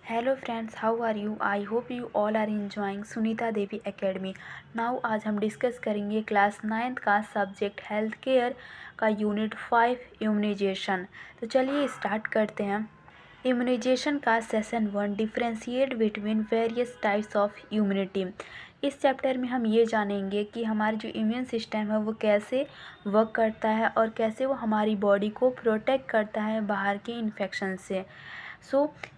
Hello friends, how are you? I hope you all are enjoying Sunita Devi Academy. Now आज हम discuss करेंगे class 9th का subject health care का unit 5 immunisation. तो चलिए स्टार्ट करते हैं। इम्यूनाइजेशन का session 1 differentiate between various types of immunity. इस चैप्टर में हम ये जानेंगे कि हमारा जो इम्यून सिस्टम है वो कैसे वर्क करता है और कैसे वो हमारी बॉडी को प्रोटेक्ट करता है बाहर के इन्फेक्शन से।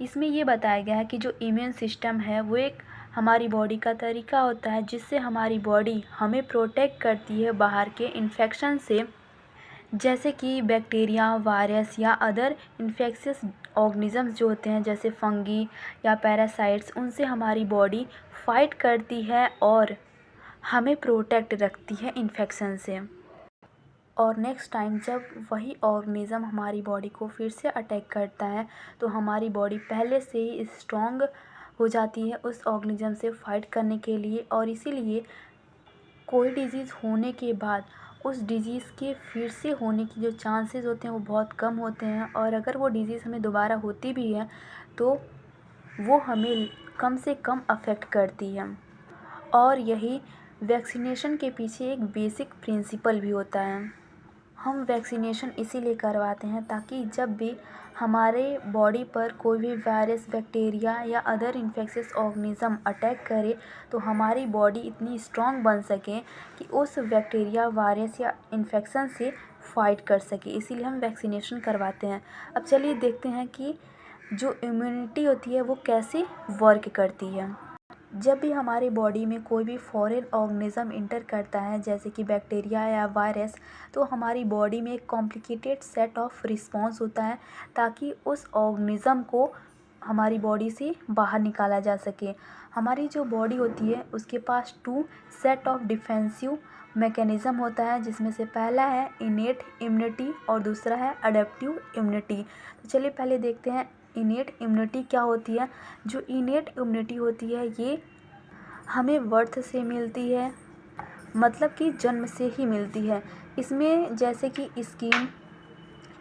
इसमें ये बताया गया है कि जो इम्यून सिस्टम है वो एक हमारी बॉडी का तरीका होता है जिससे हमारी बॉडी हमें प्रोटेक्ट करती है बाहर के इन्फेक्शन से, जैसे कि बैक्टीरिया, वायरस या अदर इन्फेक्शियस ऑर्गेनिजम्स जो होते हैं जैसे फंगी या पैरासाइट्स, उनसे हमारी बॉडी फाइट करती है और हमें प्रोटेक्ट रखती है इन्फेक्शन से। और नेक्स्ट टाइम जब वही ऑर्गेनिज़म हमारी बॉडी को फिर से अटैक करता है तो हमारी बॉडी पहले से ही स्ट्रॉन्ग हो जाती है उस ऑर्गेनिज़म से फाइट करने के लिए, और इसीलिए कोई डिज़ीज़ होने के बाद उस डिज़ीज़ के फिर से होने की जो चांसेस होते हैं वो बहुत कम होते हैं, और अगर वो डिज़ीज़ हमें दोबारा होती भी है तो वो हमें कम से कम अफेक्ट करती है। और यही वैक्सीनेशन के पीछे एक बेसिक प्रिंसिपल भी होता है। हम वैक्सीनेशन इसीलिए करवाते हैं ताकि जब भी हमारे बॉडी पर कोई भी वायरस, बैक्टीरिया या अदर इन्फेक्शियस ऑर्गेनिज़म अटैक करे तो हमारी बॉडी इतनी स्ट्रॉन्ग बन सके कि उस बैक्टीरिया, वायरस या इन्फेक्शन से फाइट कर सके। इसीलिए हम वैक्सीनेशन करवाते हैं। अब चलिए देखते हैं कि जो इम्यूनिटी होती है वो कैसे वर्क करती है। जब भी हमारी बॉडी में कोई भी फॉरेन ऑर्गेनिज़म इंटर करता है जैसे कि बैक्टीरिया या वायरस, तो हमारी बॉडी में एक कॉम्प्लिकेटेड सेट ऑफ रिस्पॉन्स होता है ताकि उस ऑर्गेनिज़म को हमारी बॉडी से बाहर निकाला जा सके। हमारी जो बॉडी होती है उसके पास 2 सेट ऑफ डिफेंसिव मैकेनिज़्म होता है, जिसमें से पहला है इनेट इम्यूनिटी और दूसरा है अडेप्टिव इम्यूनिटी। तो चलिए पहले देखते हैं इनेट इम्यूनिटी क्या होती है। जो इनेट इम्यूनिटी होती है ये हमें बर्थ से मिलती है, मतलब कि जन्म से ही मिलती है। इसमें जैसे कि skin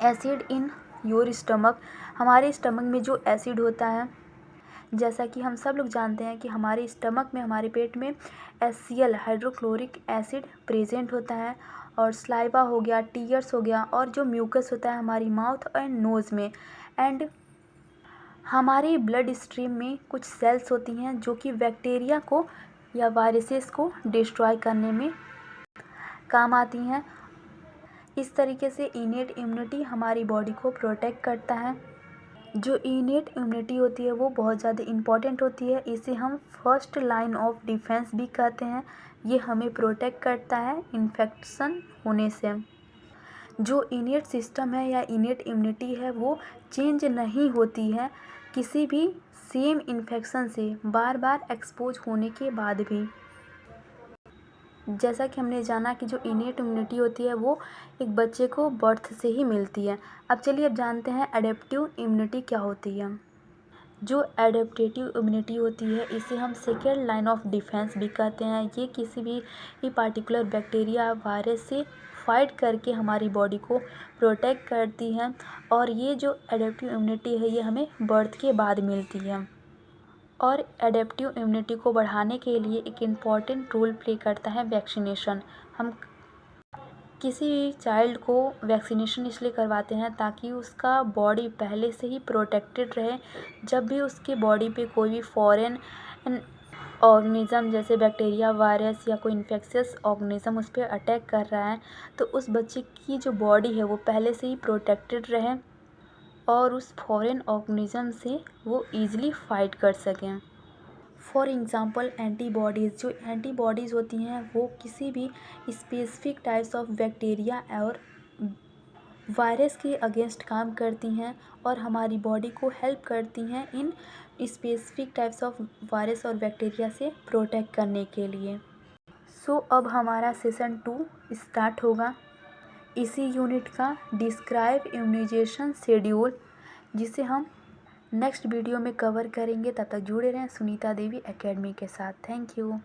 acid in your stomach, हमारे स्टमक में जो एसिड होता है, जैसा कि हम सब लोग जानते हैं कि हमारे स्टमक में, हमारे पेट में HCl हाइड्रोक्लोरिक एसिड प्रेजेंट होता है, और स्लाइवा हो गया, टीयर्स हो गया, और जो म्यूकस होता है हमारी माउथ एंड नोज़ में, एंड हमारे ब्लड स्ट्रीम में कुछ सेल्स होती हैं जो कि बैक्टीरिया को या वायरसेस को डिस्ट्रॉय करने में काम आती हैं। इस तरीके से इनेट इम्यूनिटी हमारी बॉडी को प्रोटेक्ट करता है। जो इनेट इम्यूनिटी होती है वो बहुत ज़्यादा इम्पॉर्टेंट होती है। इसे हम फर्स्ट लाइन ऑफ डिफेंस भी कहते हैं। ये हमें प्रोटेक्ट करता है इन्फेक्शन होने से। जो इनेट सिस्टम है या इनेट इम्यूनिटी है वो चेंज नहीं होती है किसी भी सेम इन्फेक्शन से बार बार एक्सपोज होने के बाद भी। जैसा कि हमने जाना कि जो इनेट इम्यूनिटी होती है वो एक बच्चे को बर्थ से ही मिलती है। अब जानते हैं एडेप्टिव इम्यूनिटी क्या होती है। जो एडेप्टेटिव इम्यूनिटी होती है इसे हम सेकेंड लाइन ऑफ डिफेंस भी कहते हैं। ये किसी भी पार्टिकुलर बैक्टीरिया, वायरस से फाइट करके हमारी बॉडी को प्रोटेक्ट करती है, और ये जो एडेप्टिव इम्यूनिटी है ये हमें बर्थ के बाद मिलती है। और एडेप्टिव इम्यूनिटी को बढ़ाने के लिए एक इम्पॉर्टेंट रोल प्ले करता है वैक्सीनेशन। हम किसी भी चाइल्ड को वैक्सीनेशन इसलिए करवाते हैं ताकि उसका बॉडी पहले से ही प्रोटेक्टेड रहे। जब भी उसकी बॉडी पे कोई भी फॉरेन ऑर्गेनिज़म जैसे बैक्टीरिया, वायरस या कोई इन्फेक्शियस ऑर्गेनिज़म उस पर अटैक कर रहा है तो उस बच्चे की जो बॉडी है वो पहले से ही प्रोटेक्टेड रहे और उस फॉरेन ऑर्गेनिज़म से वो ईज़िली फाइट कर सकें। फॉर एग्ज़ाम्पल एंटीबॉडीज़, जो एंटीबॉडीज़ होती हैं वो किसी भी स्पेसिफिक टाइप्स ऑफ बैक्टीरिया और वायरस के अगेंस्ट काम करती हैं और हमारी बॉडी को हेल्प करती हैं in specific types of virus और बैक्टीरिया से प्रोटेक्ट करने के लिए। अब हमारा सेशन 2 स्टार्ट होगा इसी यूनिट का, डिस्क्राइब इम्यूनाइजेशन शेड्यूल, जिसे हम नेक्स्ट वीडियो में कवर करेंगे। तब तक जुड़े रहें सुनीता देवी एकेडमी के साथ। Thank you.